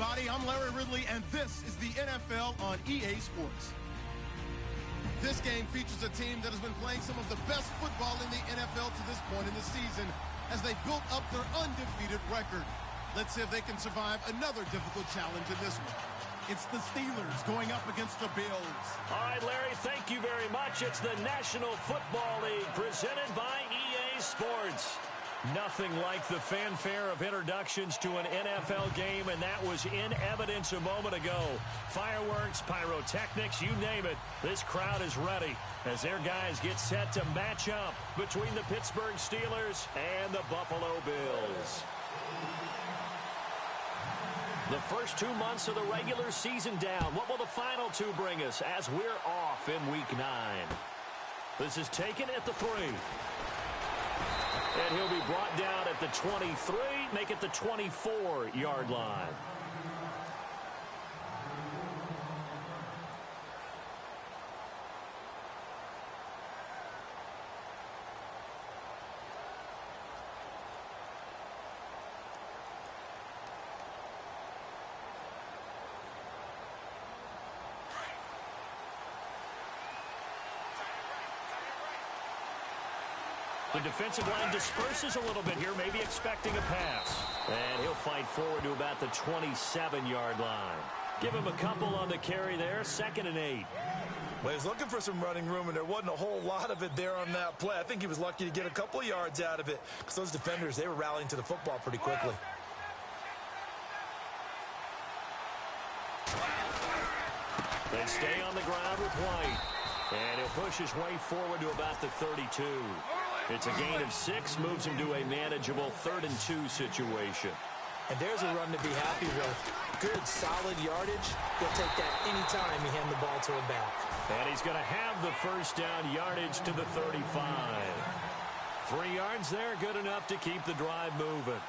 everybody. I'm Larry Ridley, and this is the NFL on EA Sports. This game features a team that has been playing some of the best football in the NFL to this point in the season as they built up their undefeated record. Let's see if they can survive another difficult challenge in this one. It's the Steelers going up against the Bills. All right, Larry, thank you very much. It's the National Football League presented by EA Sports. Nothing like the fanfare of introductions to an NFL game, and that was in evidence a moment ago. Fireworks, pyrotechnics, you name it. This crowd is ready as their guys get set to match up between the Pittsburgh Steelers and the Buffalo Bills. The first 2 months of the regular season down. What will the final two bring us as we're off in Week 9? This is taken at the 3. And he'll be brought down at the 23, make it the 24-yard line. The defensive line disperses a little bit here, maybe expecting a pass. And he'll fight forward to about the 27-yard line. Give him a couple on the carry there, 2nd and 8. Well, he's looking for some running room, and there wasn't a whole lot of it there on that play. I think he was lucky to get a couple of yards out of it because those defenders, they were rallying to the football pretty quickly. They stay on the ground with White. And he'll push his way forward to about the 32. It's a gain of 6, moves him to a manageable 3rd and 2 situation. And there's a run to be happy with. Good, solid yardage. He'll take that anytime you hand the ball to him back. And he's going to have the first down yardage to the 35. 3 yards there, good enough to keep the drive moving.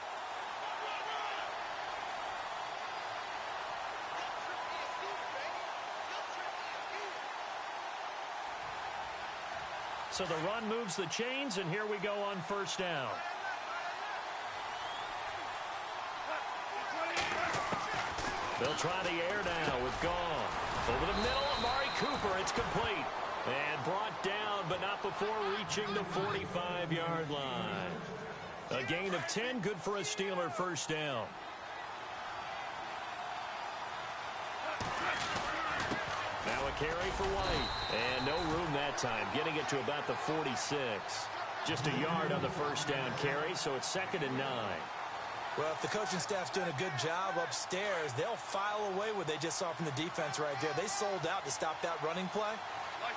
So the run moves the chains, and here we go on first down. They'll try the air now with Goff. Over the middle, Amari Cooper. It's complete. And brought down, but not before reaching the 45-yard line. A gain of 10, good for a Steeler first down. Now a carry for White. And no room that time, getting it to about the 46. Just a yard on the first down carry, so it's 2nd and 9. Well, if the coaching staff's doing a good job upstairs, they'll file away what they just saw from the defense right there. They sold out to stop that running play.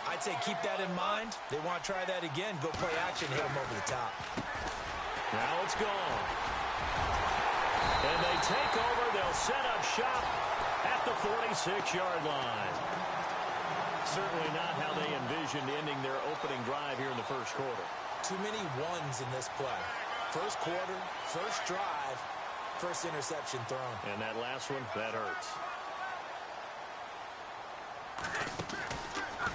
I'd say keep that in mind. They want to try that again. Go play action, hit them over the top. Now it's gone. And they take over. They'll set up shop at the 46-yard line. Certainly not how they envisioned ending their opening drive here in the first quarter. Too many ones in this play. First quarter, first drive, first interception thrown. And that last one, that hurts.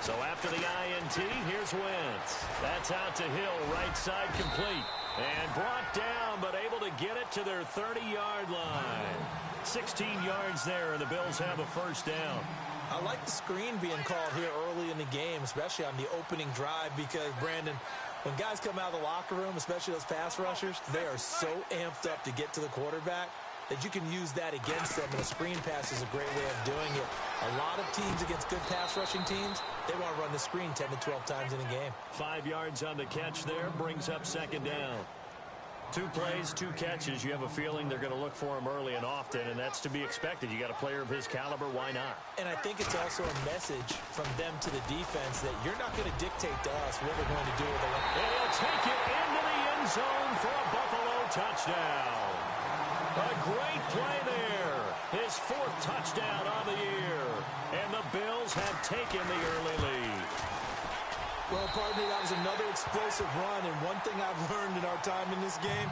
So after the INT, here's Wentz. That's out to Hill, right side complete. And brought down, but able to get it to their 30-yard line. 16 yards there, and the Bills have a first down. I like the screen being called here early in the game, especially on the opening drive, because, Brandon, when guys come out of the locker room, especially those pass rushers, they are so amped up to get to the quarterback that you can use that against them, and a screen pass is a great way of doing it. A lot of teams against good pass rushing teams, they want to run the screen 10 to 12 times in a game. 5 yards on the catch there, brings up 2nd down. 2 plays, 2 catches. You have a feeling they're going to look for him early and often, and that's to be expected. You got a player of his caliber, why not? And I think it's also a message from them to the defense that you're not going to dictate to us what we're going to do with the ball. And he'll take it into the end zone for a Buffalo touchdown. A great play there. His 4th touchdown on the year. And the Bills have taken the early lead. Well, partner, that was another explosive run, and one thing I've learned in our time in this game,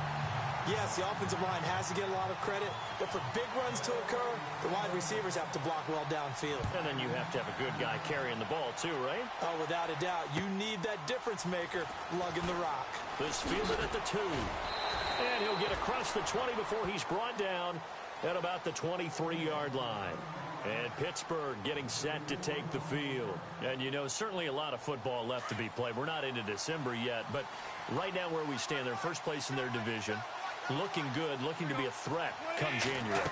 yes, the offensive line has to get a lot of credit, but for big runs to occur, the wide receivers have to block well downfield. And then you have to have a good guy carrying the ball too, right? Oh, without a doubt. You need that difference maker lugging the rock. This fielded at the 2. And he'll get across the 20 before he's brought down at about the 23-yard line. And Pittsburgh getting set to take the field. And, you know, certainly a lot of football left to be played. We're not into December yet, but right now where we stand, they're first place in their division. Looking good, looking to be a threat come January.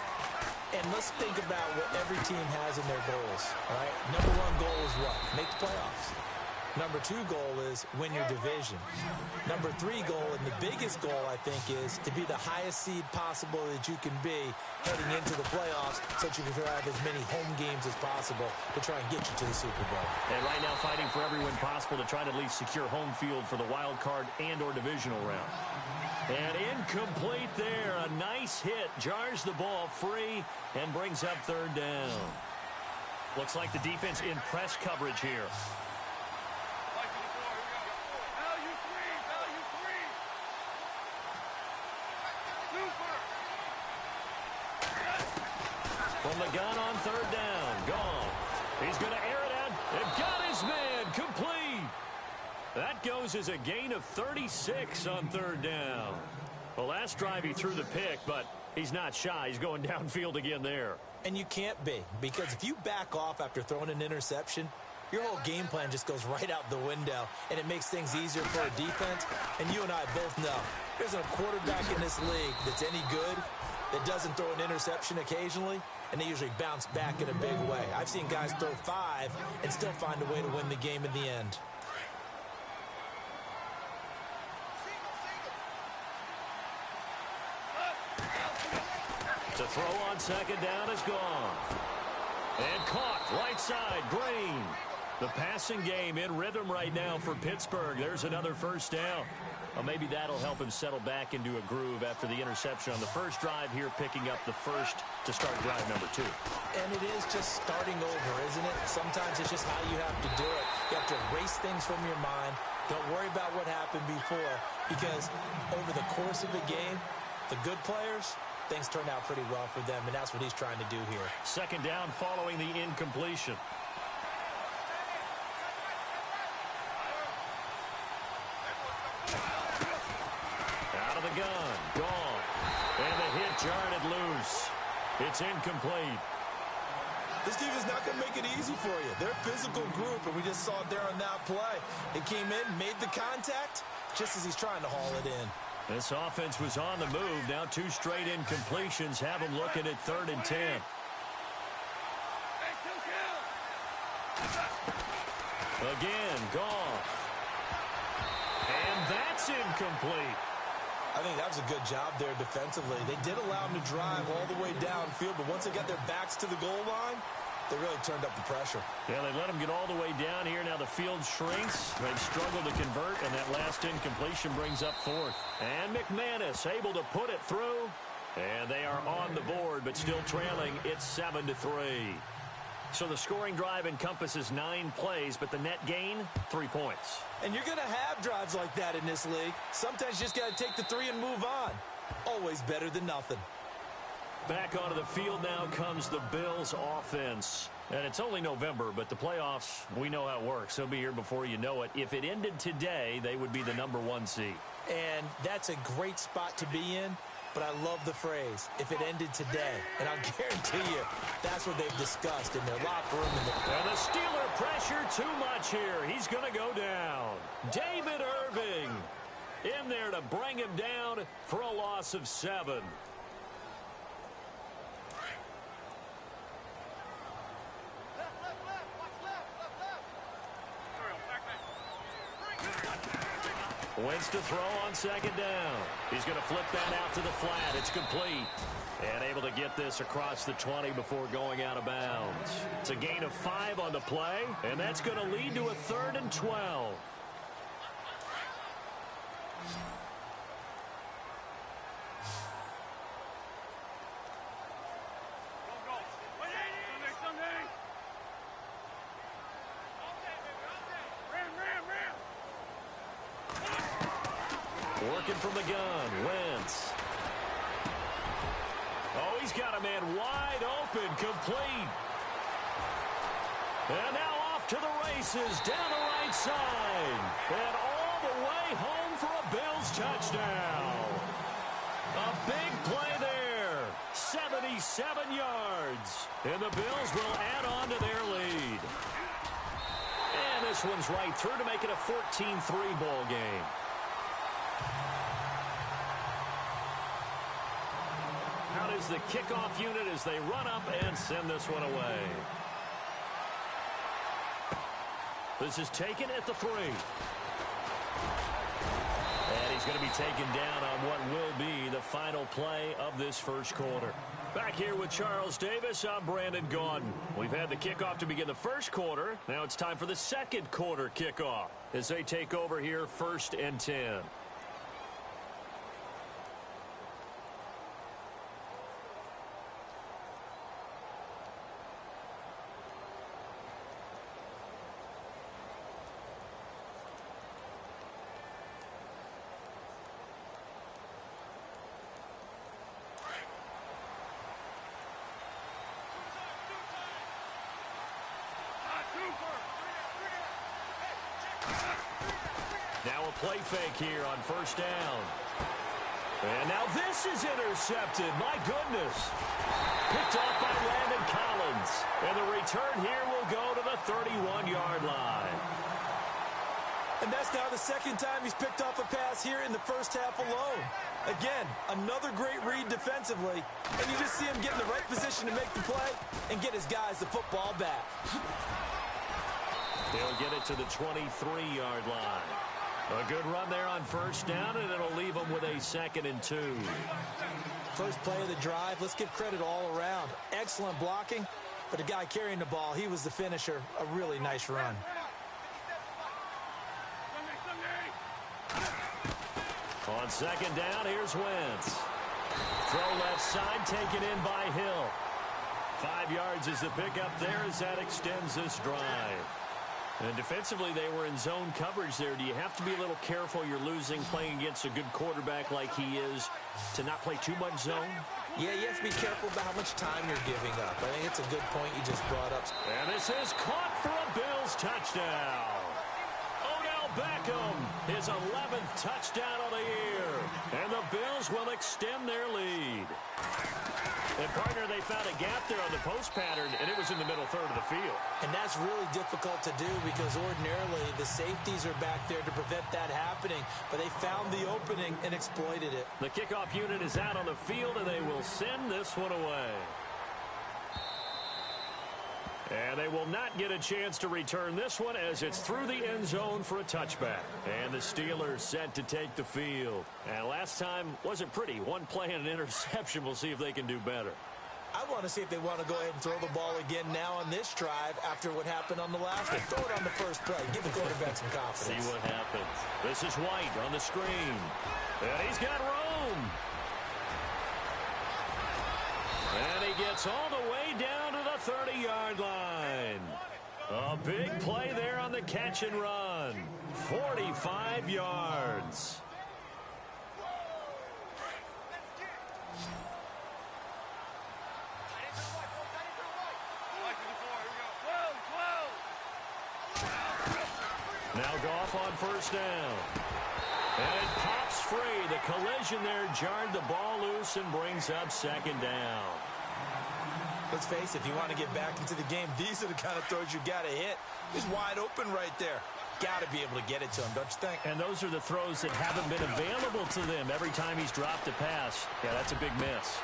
And let's think about what every team has in their goals, all right? Number one goal is what? Make the playoffs. Number two goal is win your division. Number three goal, and the biggest goal, I think, is to be the highest seed possible that you can be heading into the playoffs so that you can have as many home games as possible to try and get you to the Super Bowl. And right now fighting for every win possible to try to at least secure home field for the wild card and or divisional round. And incomplete there. A nice hit. Jars the ball free and brings up third down. Looks like the defense in press coverage here. From the gun on third down. Goff. He's going to air it out. And got his man. Complete. That goes as a gain of 36 on third down. The last drive he threw the pick, but he's not shy. He's going downfield again there. And you can't be, because if you back off after throwing an interception, your whole game plan just goes right out the window, and it makes things easier for a defense. And you and I both know there's a quarterback in this league that's any good that doesn't throw an interception occasionally, and they usually bounce back in a big way. I've seen guys throw 5 and still find a way to win the game in the end. To throw on second down is gone. And caught right side, Green. The passing game in rhythm right now for Pittsburgh. There's another first down. Well, maybe that'll help him settle back into a groove after the interception on the first drive here, picking up the first to start drive number 2. And it is just starting over, isn't it? Sometimes it's just how you have to do it. You have to erase things from your mind. Don't worry about what happened before, because over the course of the game, the good players, things turn out pretty well for them, and that's what he's trying to do here. Second down following the incompletion. Out of the gun, gone. And the hit jarred it loose. It's incomplete. This team is not going to make it easy for you. They're a physical group, and we just saw it there on that play. It came in, made the contact, just as he's trying to haul it in. This offense was on the move. Now 2 straight incompletions have them looking at 3rd and 10. Again, Goff. And that's incomplete. I think that was a good job there defensively. They did allow him to drive all the way downfield, but once they got their backs to the goal line, they really turned up the pressure. Yeah, they let him get all the way down here. Now the field shrinks. They've struggled to convert, and that last incompletion brings up 4th. And McManus able to put it through. And they are on the board, but still trailing. It's 7-3. So the scoring drive encompasses 9 plays, but the net gain, 3 points. And you're going to have drives like that in this league. Sometimes you just got to take the 3 and move on. Always better than nothing. Back onto the field now comes the Bills offense. And it's only November, but the playoffs, we know how it works. They'll be here before you know it. If it ended today, they would be the number 1 seed. And that's a great spot to be in. But I love the phrase, if it ended today. And I'll guarantee you, that's what they've discussed in their locker room. And the Steeler pressure too much here. He's going to go down. David Irving in there to bring him down for a loss of 7. Wentz to throw on second down. He's going to flip that out to the flat. It's complete. And able to get this across the 20 before going out of bounds. It's a gain of 5 on the play, and that's going to lead to a 3rd and 12. Working from the gun, Wentz. Oh, he's got a man wide open, complete. And now off to the races, down the right side. And all the way home for a Bills touchdown. A big play there. 77 yards. And the Bills will add on to their lead. And this one's right through to make it a 14-3 ball game. Out is the kickoff unit as they run up and send this one away. This is taken at the 3. And he's going to be taken down on what will be the final play of this first quarter. Back here with Charles Davis, I'm Brandon Gaudin. We've had the kickoff to begin the first quarter. Now it's time for the second quarter kickoff as they take over here 1st and 10. Now a play fake here on 1st down. And now this is intercepted. My goodness. Picked off by Landon Collins. And the return here will go to the 31-yard line. And that's now the second time he's picked off a pass here in the first half alone. Again, another great read defensively. And you just see him get in the right position to make the play and get his guys the football back. They'll get it to the 23-yard line. A good run there on 1st down, and it'll leave them with a 2nd and 2. First play of the drive, let's give credit all around. Excellent blocking, but the guy carrying the ball, he was the finisher. A really nice run. On 2nd down, here's Wentz. Throw left side, taken in by Hill. 5 yards is the pickup there as that extends this drive. And defensively, they were in zone coverage there. Do you have to be a little careful? You're losing playing against a good quarterback like he is to not play too much zone? Yeah, you have to be careful about how much time you're giving up. I think it's a good point you just brought up. And this is caught for a Bills touchdown. Odell Beckham, his 11th touchdown of the year. And the Bills will extend their lead. And, partner, they found a gap there on the post pattern, and it was in the middle third of the field. And that's really difficult to do because ordinarily the safeties are back there to prevent that happening. But they found the opening and exploited it. The kickoff unit is out on the field, and they will send this one away. And they will not get a chance to return this one as it's through the end zone for a touchback. And the Steelers set to take the field. And last time wasn't pretty. One play and an interception. We'll see if they can do better. I want to see if they want to go ahead and throw the ball again now on this drive after what happened on the last one. Throw it on the first play. Give the quarterback some confidence. See what happens. This is White on the screen. And he's got room. And he gets all the way down to the 30-yard line. A big play there on the catch and run. 45 yards. Now Goff on 1st down. And it pops free. The collision there jarred the ball loose and brings up 2nd down. Let's face it, if you want to get back into the game, these are the kind of throws you got to hit. He's wide open right there. Got to be able to get it to him, don't you think? And those are the throws that haven't been available to them every time he's dropped a pass. Yeah, that's a big miss.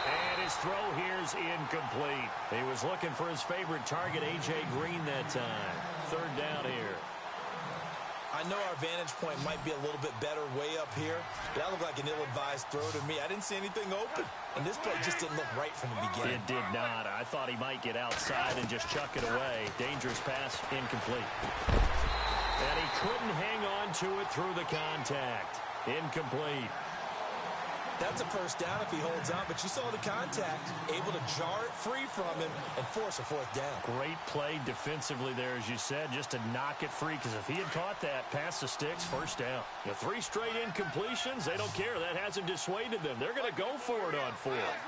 And his throw here's incomplete. He was looking for his favorite target, A.J. Green, that time. 3rd down here. I know our vantage point might be a little bit better way up here. That looked like an ill-advised throw to me. I didn't see anything open. And this play just didn't look right from the beginning. It did not. I thought he might get outside and just chuck it away. Dangerous pass, incomplete. And he couldn't hang on to it through the contact. Incomplete. That's a 1st down if he holds on, but you saw the contact, able to jar it free from him and force a 4th down. Great play defensively there, as you said, just to knock it free, because if he had caught that, past the sticks, 1st down. The 3 straight incompletions, they don't care. That hasn't dissuaded them. They're going to go for it on 4th.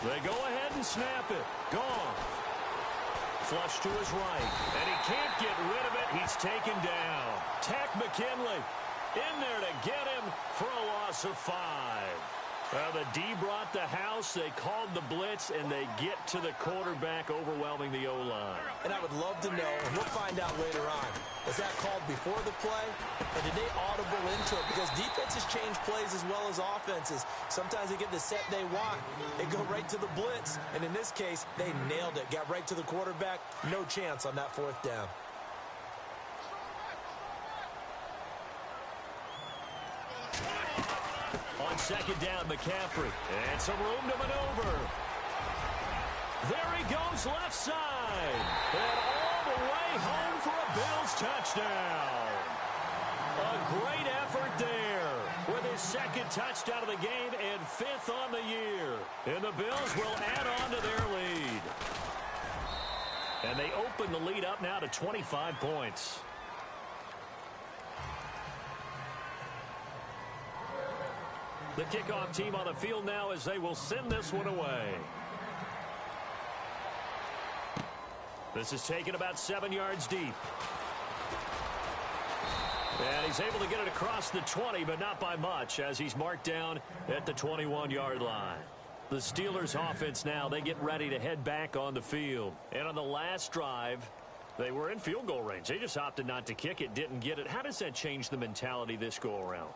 They go ahead and snap it. Gone. Flush to his right, and he can't get rid of it. He's taken down. Tack McKinley in there to get him for a loss of 5. Well, the D brought the house, they called the blitz, and they get to the quarterback, overwhelming the O-line. And I would love to know, and we'll find out later on, was that called before the play, or did they audible into it? Because defenses change plays as well as offenses. Sometimes they get the set they want. They go right to the blitz, and in this case, they nailed it. Got right to the quarterback. No chance on that fourth down. On second down, McCaffrey. And some room to maneuver. There he goes left side. And all the way home for a Bills touchdown. A great effort there with his second touchdown of the game and fifth on the year. And the Bills will add on to their lead. And they open the lead up now to 25 points. The kickoff team on the field now as they will send this one away. This is taken about 7 yards deep. And he's able to get it across the 20, but not by much, as he's marked down at the 21-yard line. The Steelers offense now, they get ready to head back on the field. And on the last drive, they were in field goal range. They just opted not to kick it, didn't get it. How does that change the mentality this go-around?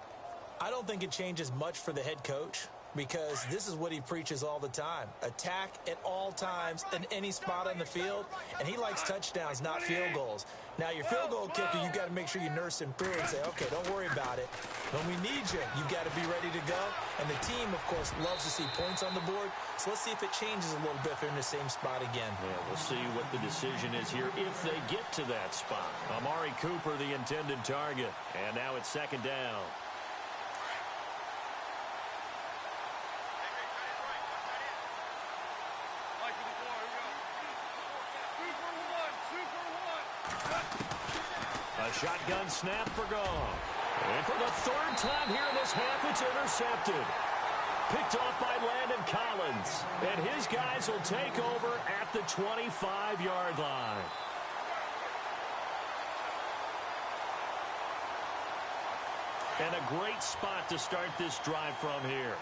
I don't think it changes much for the head coach, because this is what he preaches all the time. Attack at all times in any spot on the field, and he likes touchdowns, not field goals. Now, your field goal kicker, you've got to make sure you nurse him through and say, okay, don't worry about it. When we need you, you've got to be ready to go. And the team, of course, loves to see points on the board. So let's see if it changes a little bit if they're in the same spot again. Yeah, we'll see what the decision is here if they get to that spot. Amari Cooper, the intended target. And now it's second down. A shotgun snap for Goff. And for the third time here in this half, it's intercepted. Picked off by Landon Collins. And his guys will take over at the 25-yard line. And a great spot to start this drive from here.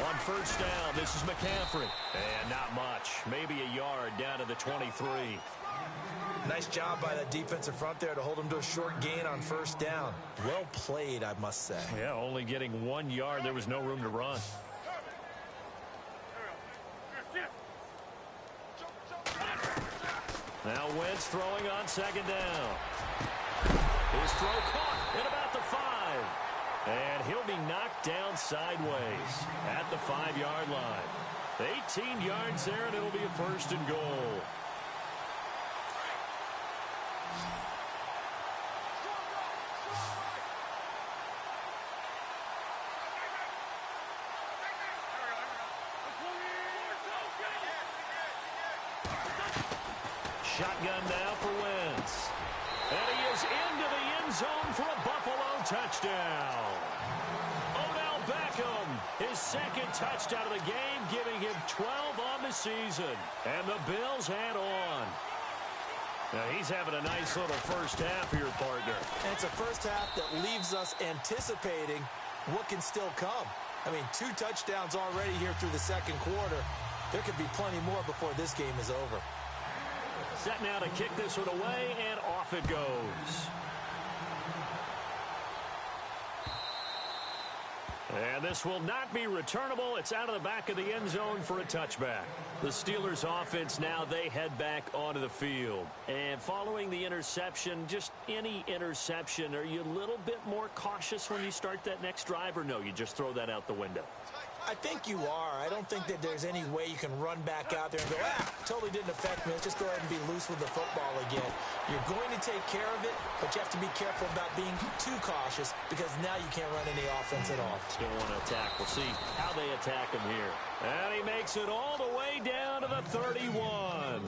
On first down, this is McCaffrey. And not much. Maybe a yard down to the 23. Nice job by that defensive front there to hold him to a short gain on first down. Well played, I must say. Yeah, only getting 1 yard. There was no room to run. Now Wentz throwing on second down. His throw caught at about the 5. And he'll be knocked down sideways at the 5-yard line. 18 yards there, and it'll be a first and goal. Shotgun now for Wentz. And he is into the end zone for a Buffalo touchdown. Odell Beckham, his second touchdown of the game, giving him 12 on the season. And the Bills add on. Now he's having a nice little first half here, partner. And it's a first half that leaves us anticipating what can still come. I mean, 2 touchdowns already here through the second quarter. There could be plenty more before this game is over. Set now to kick this one away, and off it goes. And this will not be returnable. It's out of the back of the end zone for a touchback. The Steelers offense now, they head back onto the field. And following the interception, just any interception, are you a little bit more cautious when you start that next drive, or no, you just throw that out the window? I think you are. I don't think that there's any way you can run back out there and go, totally didn't affect me. Let's just go ahead and be loose with the football again. You're going to take care of it, but you have to be careful about being too cautious, because now you can't run any offense at all. Still want to attack. We'll see how they attack him here. And he makes it all the way down to the 31.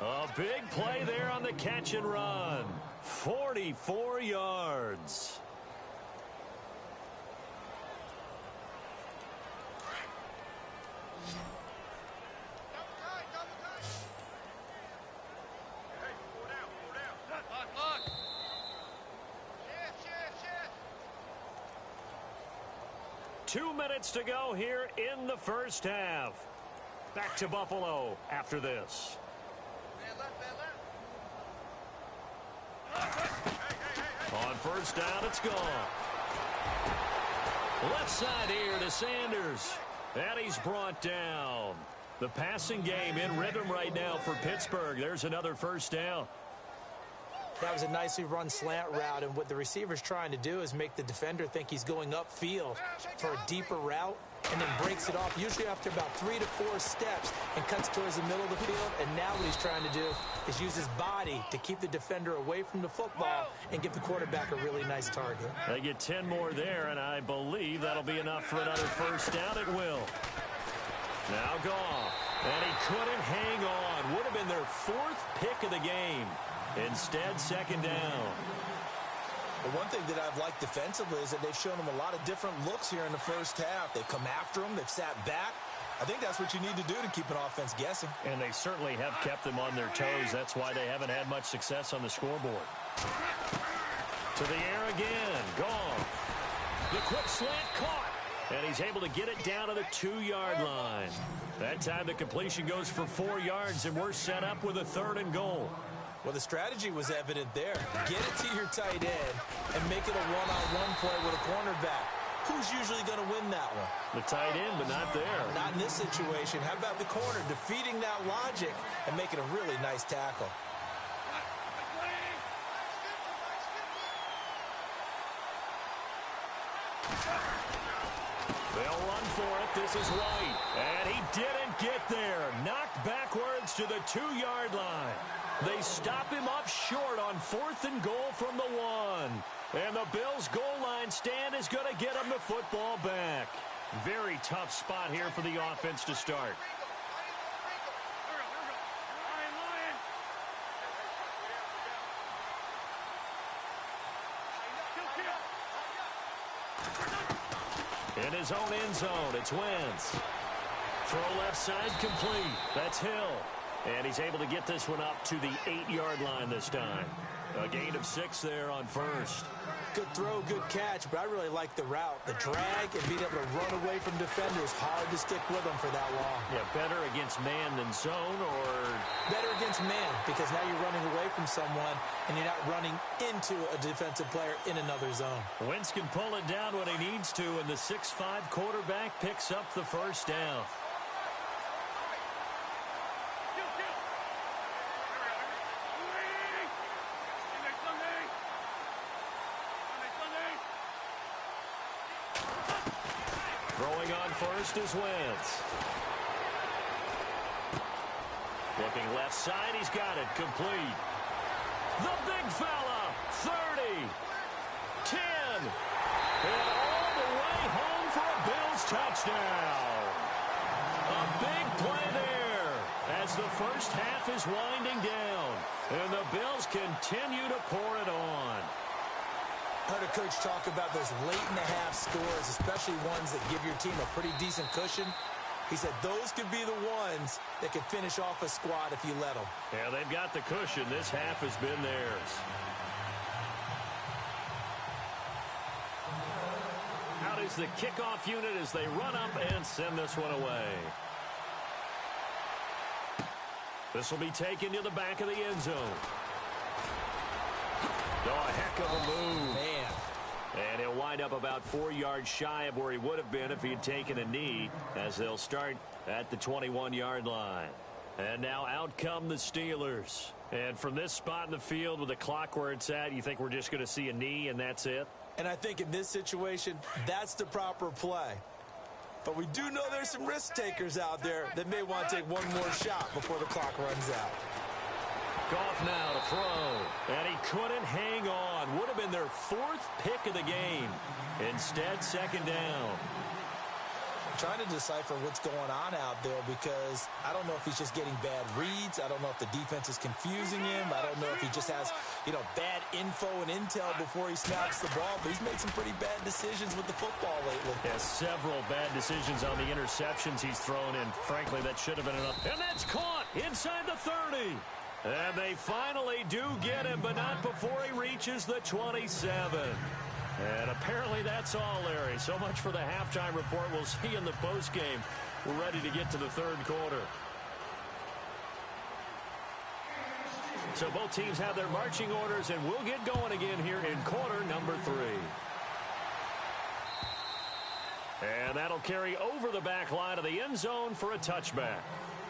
A big play there on the catch and run. 44 yards. 2 minutes to go here in the first half. Back to Buffalo after this. On first down, it's gone. Left side here to Sanders. And he's brought down. The passing game in rhythm right now for Pittsburgh. There's another first down. That was a nicely run slant route, and what the receiver's trying to do is make the defender think he's going upfield for a deeper route, and then breaks it off, usually after about 3 to 4 steps, and cuts towards the middle of the field. And now what he's trying to do is use his body to keep the defender away from the football and give the quarterback a really nice target. They get 10 more there, and I believe that'll be enough for another first down. It will. Now Goff, and he couldn't hang on. Would have been their 4th pick of the game. Instead, second down. Well, one thing that I've liked defensively is that they've shown them a lot of different looks here in the first half. They've come after them. They've sat back. I think that's what you need to do to keep an offense guessing. And they certainly have kept them on their toes. That's why they haven't had much success on the scoreboard. To the air again. Goff. The quick slant caught. And he's able to get it down to the 2-yard line. That time the completion goes for 4 yards, and we're set up with a 3rd and goal. Well, the strategy was evident there. Get it to your tight end and make it a one-on-one play with a cornerback. Who's usually going to win that one? The tight end, but not there. Not in this situation. How about the corner defeating that logic and making a really nice tackle? They'll run for it. This is White. And he didn't get there. Knocked backwards to the 2-yard line. They stop him up short on 4th and goal from the 1. And the Bills' goal line stand is going to get him the football back. Very tough spot here for the offense to start. In his own end zone, it's Wentz. Throw left side complete. That's Hill. And he's able to get this one up to the 8-yard line this time. A gain of 6 there on first. Good throw, good catch, but I really like the route. The drag and being able to run away from defenders. Hard to stick with them for that long. Yeah, better against man than zone, or? Better against man, because now you're running away from someone and you're not running into a defensive player in another zone. Wentz can pull it down when he needs to, and the 6'5" quarterback picks up the first down. Throwing on first is Wentz. Looking left side, he's got it complete. The big fella, 30, 10, and all the way home for a Bills touchdown. A big play there as the first half is winding down, and the Bills continue to pour it on. I heard a coach talk about those late-in-the-half scores, especially ones that give your team a pretty decent cushion. He said those could be the ones that can finish off a squad if you let them. Yeah, they've got the cushion. This half has been theirs. Out is the kickoff unit as they run up and send this one away. This will be taken to the back of the end zone. Oh, a heck of a move. Man. And he'll wind up about 4 yards shy of where he would have been if he had taken a knee, as they'll start at the 21-yard line. And now out come the Steelers. And from this spot in the field with the clock where it's at, you think we're just going to see a knee and that's it? And I think in this situation, that's the proper play. But we do know there's some risk takers out there that may want to take one more shot before the clock runs out. Goff now to throw, and he couldn't hang on. Would have been their 4th pick of the game. Instead, second down. I'm trying to decipher what's going on out there because I don't know if he's just getting bad reads. I don't know if the defense is confusing him. I don't know if he just has, bad info and intel before he snaps the ball. But he's made some pretty bad decisions with the football lately. Yeah, several bad decisions on the interceptions he's thrown in. Frankly, that should have been enough. And that's caught inside the 30. And they finally do get him, but not before he reaches the 27. And apparently that's all, Larry. So much for the halftime report. We'll see you in the postgame. We're ready to get to the third quarter. So both teams have their marching orders, and we'll get going again here in quarter number 3. And that'll carry over the back line of the end zone for a touchback.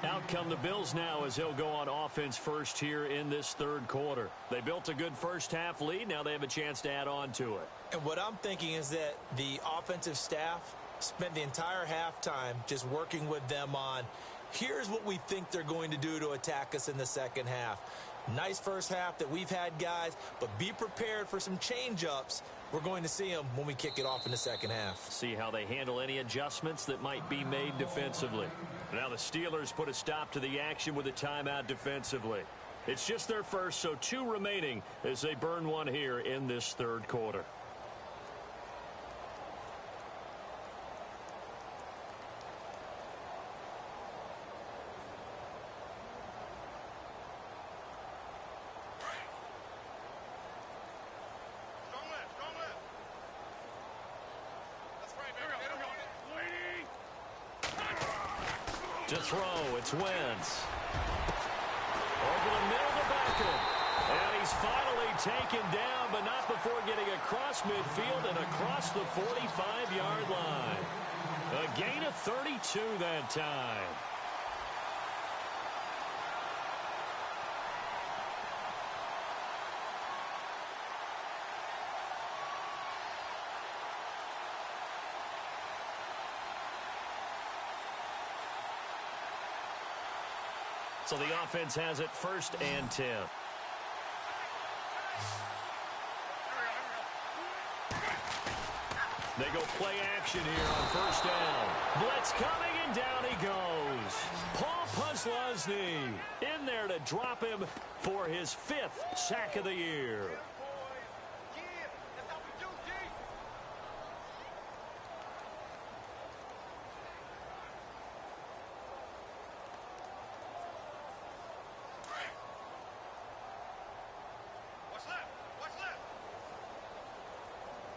Out come the Bills now as they'll go on offense first here in this third quarter. They built a good first-half lead. Now they have a chance to add on to it. And what I'm thinking is that the offensive staff spent the entire halftime just working with them on, here's what we think they're going to do to attack us in the second half. Nice first half that we've had, guys, but be prepared for some change-ups. We're going to see them when we kick it off in the second half. See how they handle any adjustments that might be made defensively. Now the Steelers put a stop to the action with a timeout defensively. It's just their first, so 2 remaining as they burn one here in this third quarter. To throw, it's Wentz. Over the middle to Beckham. And he's finally taken down, but not before getting across midfield and across the 45-yard line. A gain of 32 that time. So the offense has it 1st and 10. They go play action here on 1st down. Blitz coming, and down he goes. Paul Posluszny in there to drop him for his 5th sack of the year.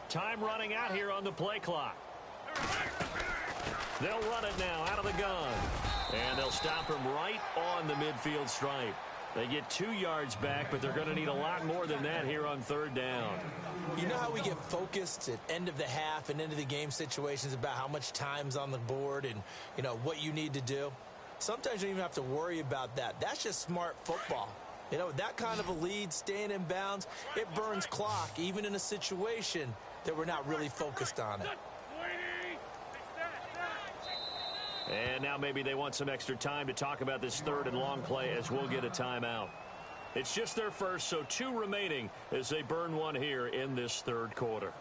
Time running out here on the play clock. They'll run it now out of the gun. And they'll stop him right on the midfield stripe. They get 2 yards back, but they're going to need a lot more than that here on 3rd down. You know how we get focused at end of the half and end of the game situations about how much time's on the board and, you know, what you need to do? Sometimes you don't even have to worry about that. That's just smart football. You know, that kind of a lead, staying in bounds, it burns clock, even in a situation that we're not really focused on it. And now maybe they want some extra time to talk about this 3rd and long play as we'll get a timeout. It's just their first, so 2 remaining as they burn one here in this 3rd quarter.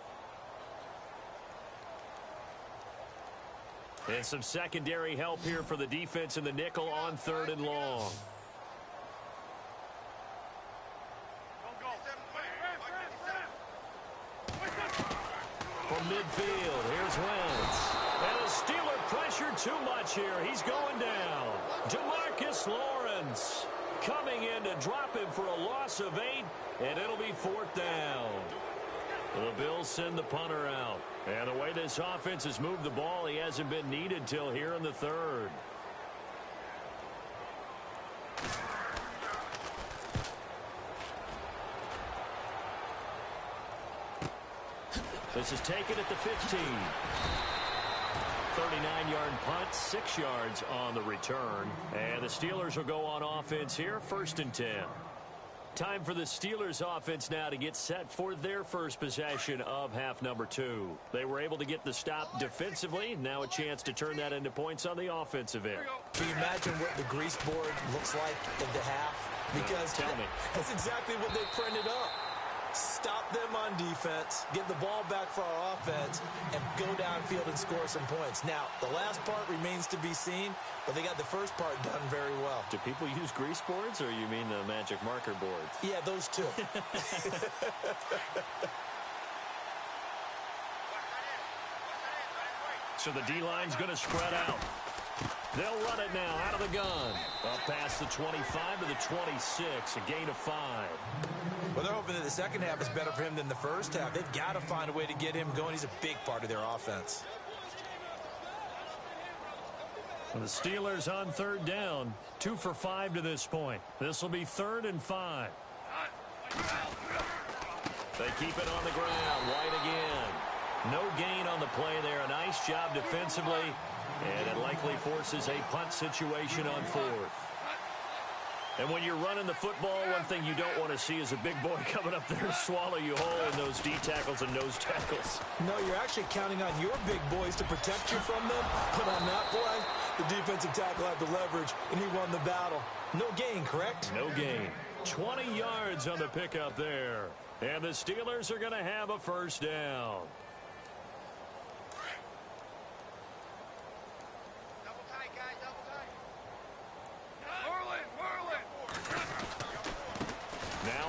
And some secondary help here for the defense in the nickel on 3rd and long. From midfield, here's Wentz. And the Steeler pressured too much here. He's going down. DeMarcus Lawrence coming in to drop him for a loss of 8, and it'll be 4th down. The Bills send the punter out. And the way this offense has moved the ball, he hasn't been needed till here in the 3rd. This is taken at the 15. 39-yard punt, 6 yards on the return. And the Steelers will go on offense here, 1st and 10. Time for the Steelers offense now to get set for their first possession of half number 2. They were able to get the stop defensively. Now a chance to turn that into points on the offensive end. Can you imagine what the grease board looks like at the half? Because tell me. That's exactly what they printed up. Stop them on defense, get the ball back for our offense, and go downfield and score some points. Now, the last part remains to be seen, but they got the first part done very well. Do people use grease boards, or you mean the magic marker boards? Yeah, those two. So the D-line's going to spread out. They'll run it now out of the gun. Up past the 25 to the 26, a gain of 5. Well, they're hoping that the second half is better for him than the first half. They've got to find a way to get him going. He's a big part of their offense. The Steelers on third down, 2 for 5 to this point. This will be 3rd and 5. They keep it on the ground. White again. No gain on the play there. A nice job defensively. And it likely forces a punt situation on 4th. And when you're running the football, one thing you don't want to see is a big boy coming up there and swallow you whole in those D tackles and nose tackles. No, you're actually counting on your big boys to protect you from them. But on that play, the defensive tackle had the leverage, and he won the battle. No gain, correct? No gain. 20 yards on the pickup there. And the Steelers are going to have a first down.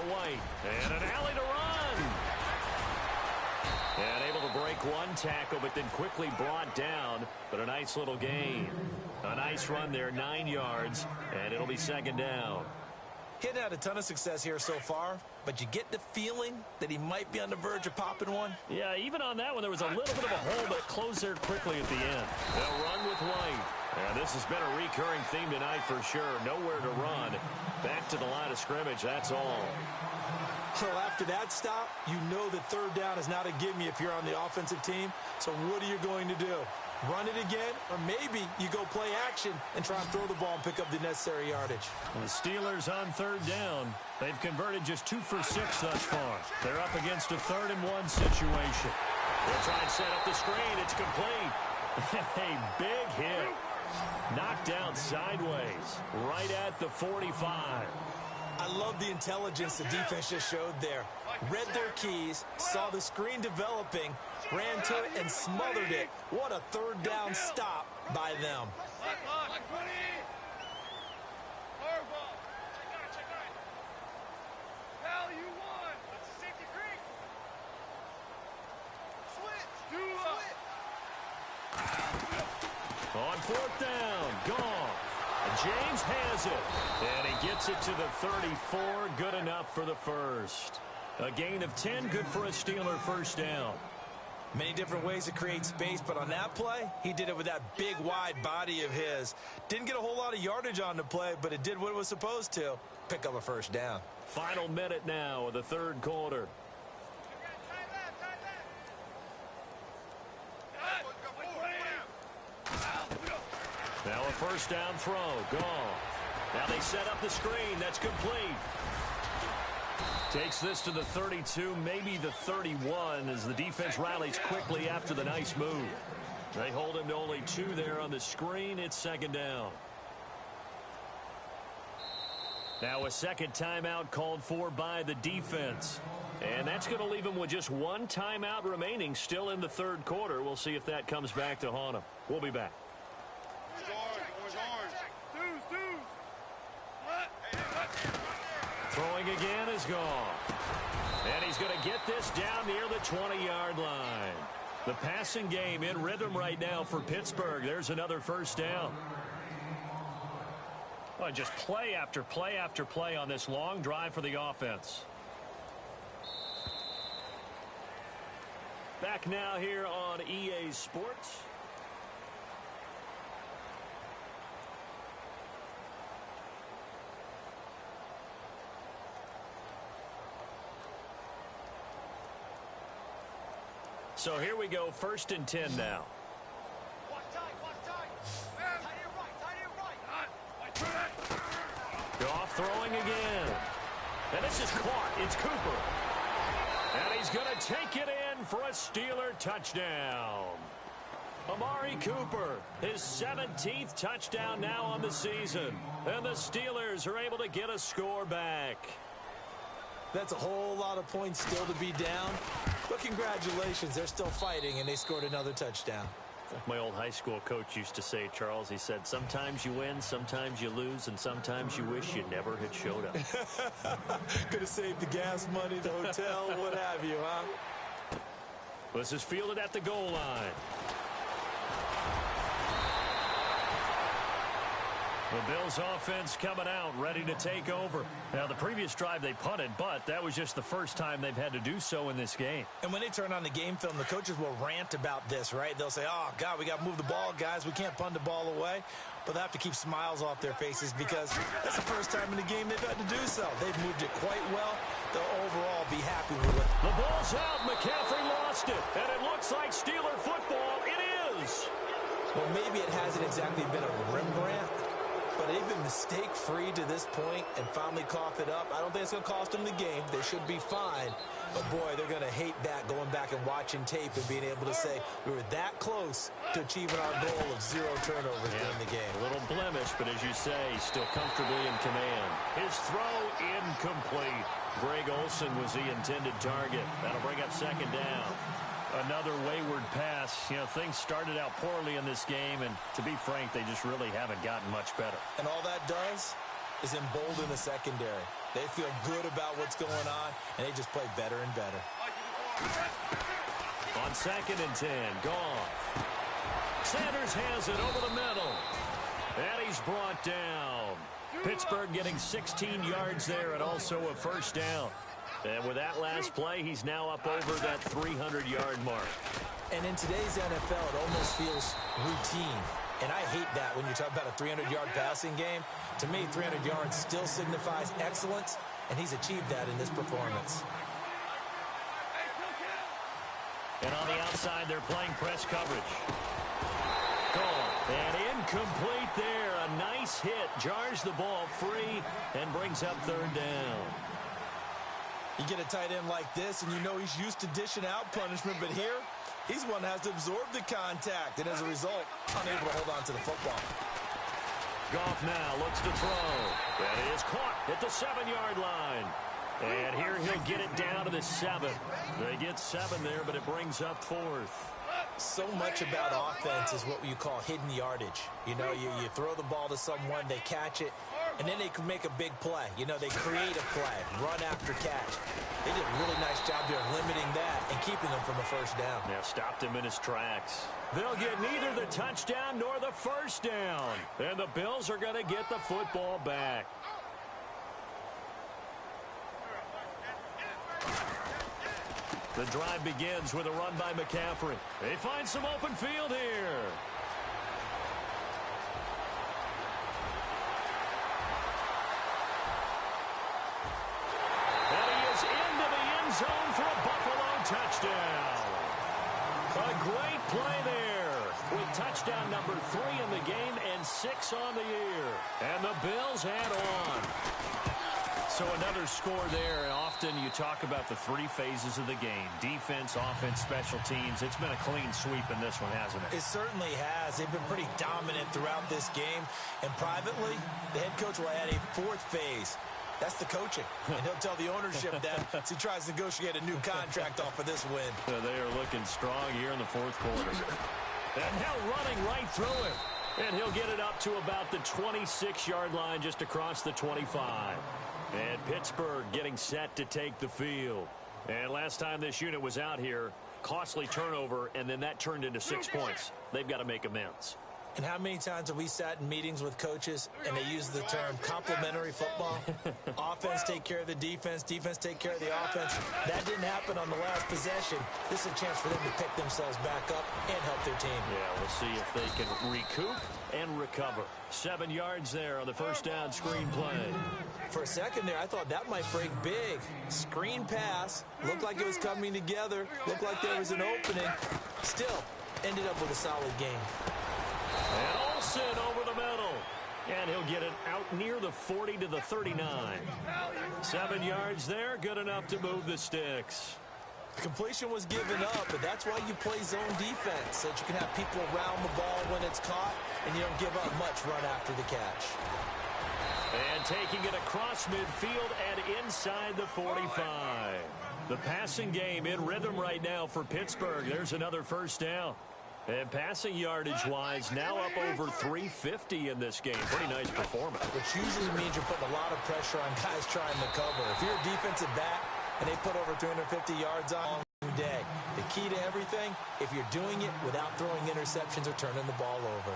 White, and an alley to run. And able to break one tackle, but then quickly brought down. But a nice little gain. A nice run there, 9 yards, and it'll be 2nd down. He hadn't had a ton of success here so far, but you get the feeling that he might be on the verge of popping one. Yeah, even on that one, there was a little bit of a hole, but closed there quickly at the end. They'll run with White. And this has been a recurring theme tonight for sure. Nowhere to run. Back to the line of scrimmage, that's all. So after that stop, you know that 3rd down is not a gimme if you're on the offensive team. So what are you going to do? Run it again? Or maybe you go play action and try and throw the ball and pick up the necessary yardage. The Steelers on 3rd down. They've converted just 2 for 6 thus far. They're up against a 3rd and 1 situation. They'll try and set up the screen. It's complete. A big hit. Knocked down sideways. Right at the 45. I love the intelligence the defense just showed there. Read their keys, saw the screen developing, ran to it and smothered it. What a 3rd down stop by them. On 4th down, Goff. James has it, and he gets it to the 34, good enough for the first. A gain of 10, good for a Steeler first down. Many different ways to create space, but on that play, he did it with that big, wide body of his. Didn't get a whole lot of yardage on the play, but it did what it was supposed to. Pick up a first down. Final minute now of the 3rd quarter. Now a first down throw. Goff. Now they set up the screen. That's complete. Takes this to the 32, maybe the 31, as the defense rallies quickly after the nice move. They hold him to only 2 there on the screen. It's 2nd down. Now a second timeout called for by the defense. And that's going to leave him with just 1 timeout remaining still in the 3rd quarter. We'll see if that comes back to haunt him. We'll be back. Throwing again is Goff. And he's going to get this down near the 20-yard line. The passing game in rhythm right now for Pittsburgh. There's another first down. Well, just play after play after play on this long drive for the offense. Back now here on EA Sports. So here we go, 1st and 10 now. Goff throwing again. And this is caught. It's Cooper. And he's going to take it in for a Steeler touchdown. Amari Cooper, his 17th touchdown now on the season. And the Steelers are able to get a score back. That's a whole lot of points still to be down. But congratulations, they're still fighting, and they scored another touchdown. Like my old high school coach used to say, Charles, he said, sometimes you win, sometimes you lose, and sometimes you wish you never had showed up. Could have saved the gas money, the hotel, what have you, huh? This is fielded at the goal line. The Bills offense coming out, ready to take over. Now, the previous drive they punted, but that was just the first time they've had to do so in this game. And when they turn on the game film, the coaches will rant about this, right? They'll say, oh, God, we got to move the ball, guys. We can't punt the ball away. But they have to keep smiles off their faces because that's the first time in the game they've had to do so. They've moved it quite well. They'll overall be happy with it. The ball's out. McCaffrey lost it. And it looks like Steeler football. It is. Well, maybe it hasn't exactly been a Rembrandt, but they've been mistake-free to this point and finally cough it up. I don't think it's going to cost them the game. They should be fine. But, boy, they're going to hate that, going back and watching tape and being able to say we were that close to achieving our goal of 0 turnovers during the game. A little blemish, but as you say, still comfortably in command. His throw incomplete. Greg Olsen was the intended target. That'll bring up second down. Another wayward pass. You know, things started out poorly in this game, and to be frank, they just really haven't gotten much better. And all that does is embolden the secondary. They feel good about what's going on, and they just play better and better. On 2nd and 10, Goff. Sanders has it over the middle. And he's brought down. Pittsburgh getting 16 yards there and also a first down. And with that last play, he's now up over that 300-yard mark. And in today's NFL, it almost feels routine. And I hate that when you talk about a 300-yard passing game. To me, 300 yards still signifies excellence, and he's achieved that in this performance. And on the outside, they're playing press coverage. Gone. And incomplete there. A nice hit. Jars the ball free and brings up 3rd down. You get a tight end like this, and you know he's used to dishing out punishment, but here, he's one that has to absorb the contact, and as a result, unable to hold on to the football. Goff now looks to throw. That is caught at the 7-yard line. And here he'll get it down to the 7. They get 7 there, but it brings up 4th. So much about offense is what you call hidden yardage. You know, you throw the ball to someone, they catch it, and then they can make a big play. You know, they create a play, run after catch. They did a really nice job there of limiting that and keeping them from a first down. Yeah, stopped him in his tracks. They'll get neither the touchdown nor the first down. And the Bills are going to get the football back. The drive begins with a run by McCaffrey. They find some open field here. And he is into the end zone for a Buffalo touchdown. A great play there with touchdown number 3 in the game and 6 on the year. And the Bills add on. So another score there, and often you talk about the 3 phases of the game. Defense, offense, special teams. It's been a clean sweep in this one, hasn't it? It certainly has. They've been pretty dominant throughout this game. And privately, the head coach will add a 4th phase. That's the coaching. And he'll tell the ownership that as he tries to negotiate a new contract off of this win. They are looking strong here in the 4th quarter. And now running right through him. And he'll get it up to about the 26-yard line just across the 25. And Pittsburgh getting set to take the field. And last time this unit was out here, costly turnover, and then that turned into 6 points. They've got to make amends. And how many times have we sat in meetings with coaches and they use the term complementary football? Offense take care of the defense, defense take care of the offense. That didn't happen on the last possession. This is a chance for them to pick themselves back up and help their team. Yeah, we'll see if they can recoup and recover. 7 yards there on the first down screen play. For a second there, I thought that might break big. Screen pass. Looked like it was coming together. Looked like there was an opening. Still, ended up with a solid game. And Olsen over the middle. And he'll get it out near the 40 to the 39. 7 yards there, good enough to move the sticks. The completion was given up, but that's why you play zone defense, so that you can have people around the ball when it's caught, and you don't give up much run after the catch. And taking it across midfield and inside the 45. The passing game in rhythm right now for Pittsburgh. There's another first down. And passing yardage-wise, now up over 350 in this game. Pretty nice performance. Which usually means you're putting a lot of pressure on guys trying to cover. If you're a defensive back and they put over 350 yards on a day, the key to everything, if you're doing it without throwing interceptions or turning the ball over.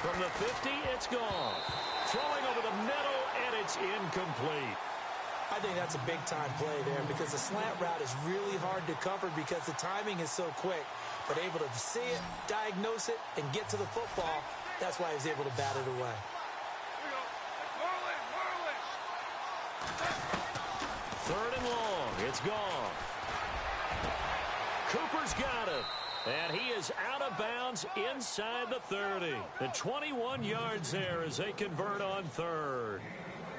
From the 50, it's gone. Throwing over the middle, and it's incomplete. I think that's a big-time play there because the slant route is really hard to cover because the timing is so quick. But able to see it, diagnose it, and get to the football, that's why he was able to bat it away. Third and long. It's gone. Cooper's got it. And he is out of bounds inside the 30. The 21 yards there as they convert on third.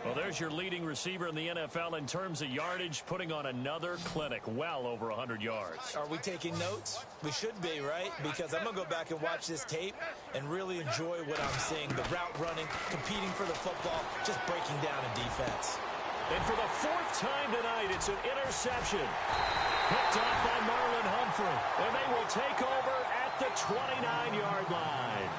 Well, there's your leading receiver in the NFL in terms of yardage, putting on another clinic, well over 100 yards. Are we taking notes? We should be, right? Because I'm going to go back and watch this tape and really enjoy what I'm seeing. The route running, competing for the football, just breaking down a defense. And for the fourth time tonight, it's an interception. Picked off by Marlon Humphrey. And they will take over at the 29-yard line.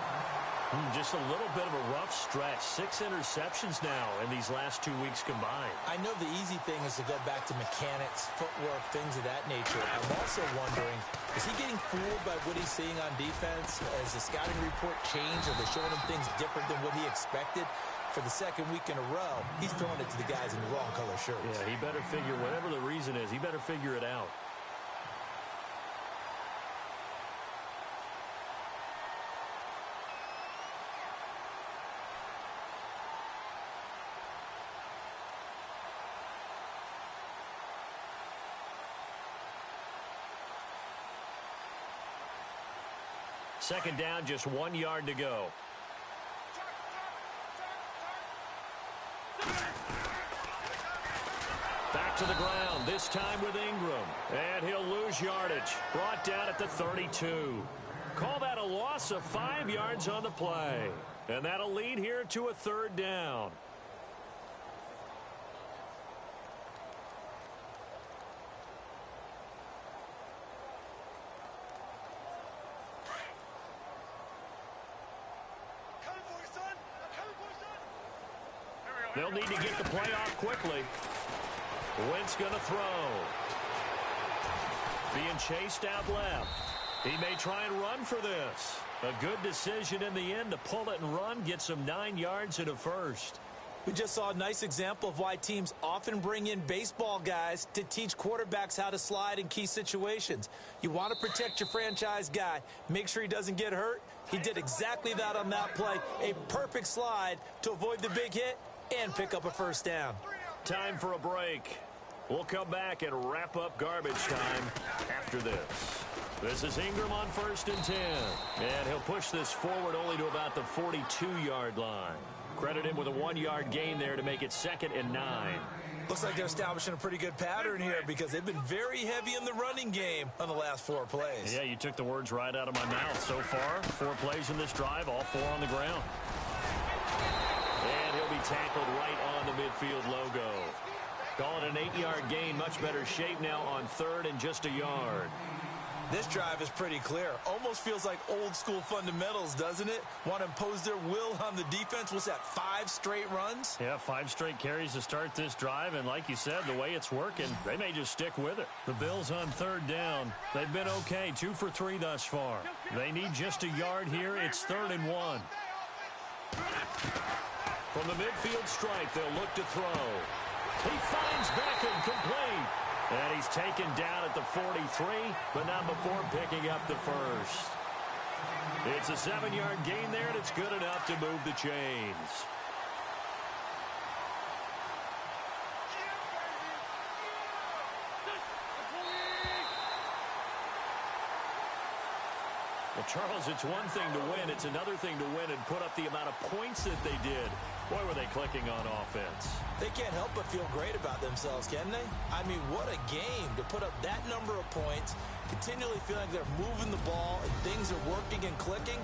Just a little bit of a rough stretch. 6 interceptions now in these last 2 weeks combined. I know the easy thing is to go back to mechanics, footwork, things of that nature. I'm also wondering, is he getting fooled by what he's seeing on defense? Has the scouting report changed? Are they showing him things different than what he expected? For the second week in a row, he's throwing it to the guys in the wrong color shirts. Yeah, he better figure, whatever the reason is, he better figure it out. Second down, just 1 yard to go. Back to the ground, this time with Ingram. And he'll lose yardage. Brought down at the 32. Call that a loss of 5 yards on the play. And that'll lead here to a third down. They'll need to get the play off quickly. Wentz going to throw. Being chased out left. He may try and run for this. A good decision in the end to pull it and run. Gets him 9 yards and a first. We just saw a nice example of why teams often bring in baseball guys to teach quarterbacks how to slide in key situations. You want to protect your franchise guy. Make sure he doesn't get hurt. He did exactly that on that play. A perfect slide to avoid the big hit and pick up a first down. Time for a break. We'll come back and wrap up garbage time after this. This is Ingram on 1st and 10. And he'll push this forward only to about the 42-yard line. Credit him with a 1-yard gain there to make it 2nd and 9. Looks like they're establishing a pretty good pattern here because they've been very heavy in the running game on the last 4 plays. Yeah, you took the words right out of my mouth. So far, 4 plays in this drive, all 4 on the ground. And he'll be tackled right on the midfield logo. Call it an 8-yard gain. Much better shape now on 3rd and just a yard. This drive is pretty clear. Almost feels like old school fundamentals, doesn't it? Want to impose their will on the defense. What's that, 5 straight runs? Yeah, 5 straight carries to start this drive. And like you said, the way it's working, they may just stick with it. The Bills on 3rd down. They've been okay. 2 for 3 thus far. They need just a yard here. It's 3rd and 1. From the midfield stripe, they'll look to throw. He finds Beckham complete. And he's taken down at the 43, but not before picking up the first. It's a 7-yard gain there, and it's good enough to move the chains. Well, Charles, it's one thing to win. It's another thing to win and put up the amount of points that they did. Boy, were they clicking on offense. They can't help but feel great about themselves, can they? I mean, what a game to put up that number of points, continually feeling like they're moving the ball and things are working and clicking.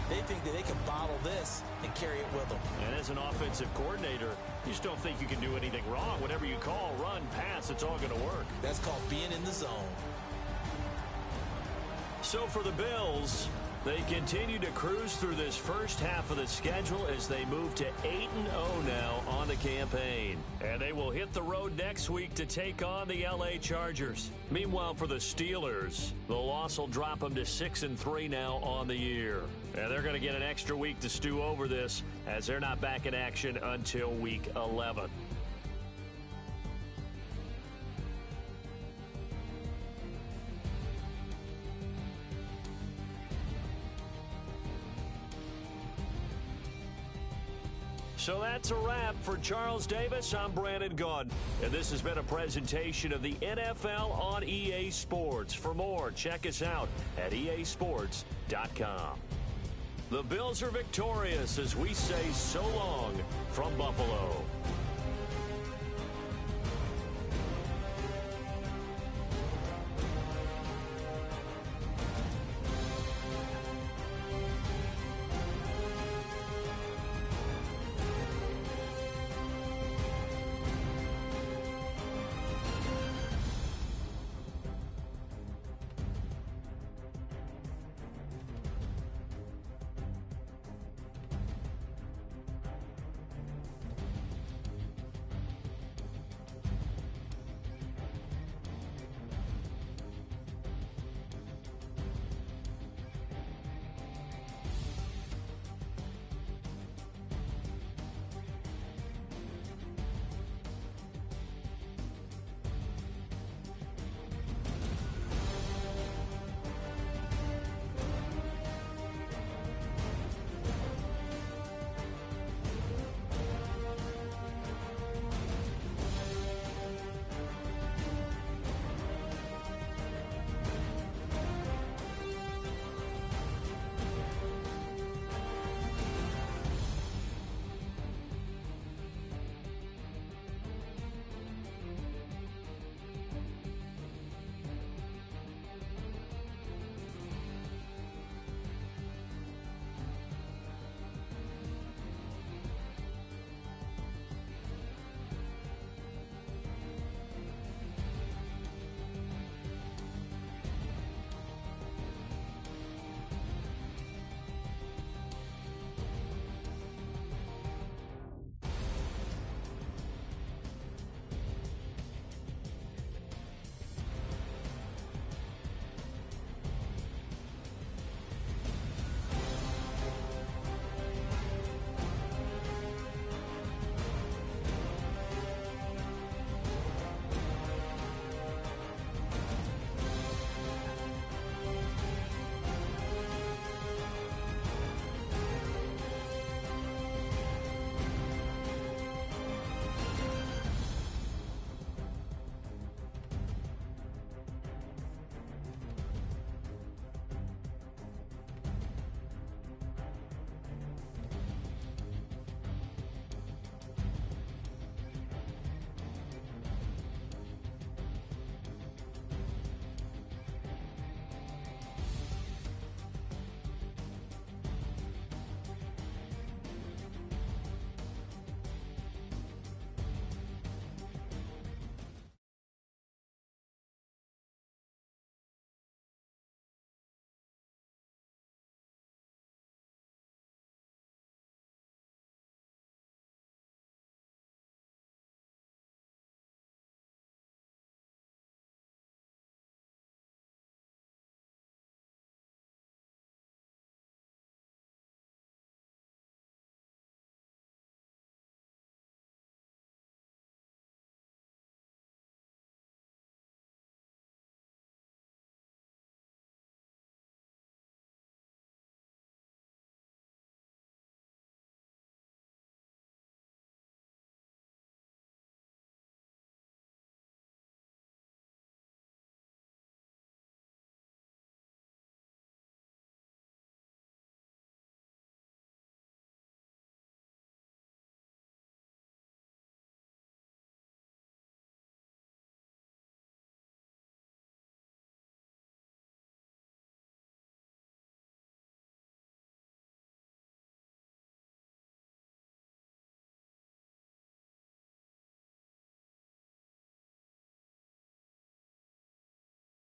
They think that they can bottle this and carry it with them. And as an offensive coordinator, you just don't think you can do anything wrong. Whatever you call, run, pass, it's all going to work. That's called being in the zone. So for the Bills, They continue to cruise through this first half of the schedule as they move to 8-0 now on the campaign. And they will hit the road next week to take on the LA Chargers. Meanwhile, for the Steelers, the loss will drop them to 6-3 now on the year. And they're going to get an extra week to stew over this as they're not back in action until week 11. So that's a wrap. For Charles Davis, I'm Brandon Gaudin. And this has been a presentation of the NFL on EA Sports. For more, check us out at easports.com. The Bills are victorious as we say so long from Buffalo.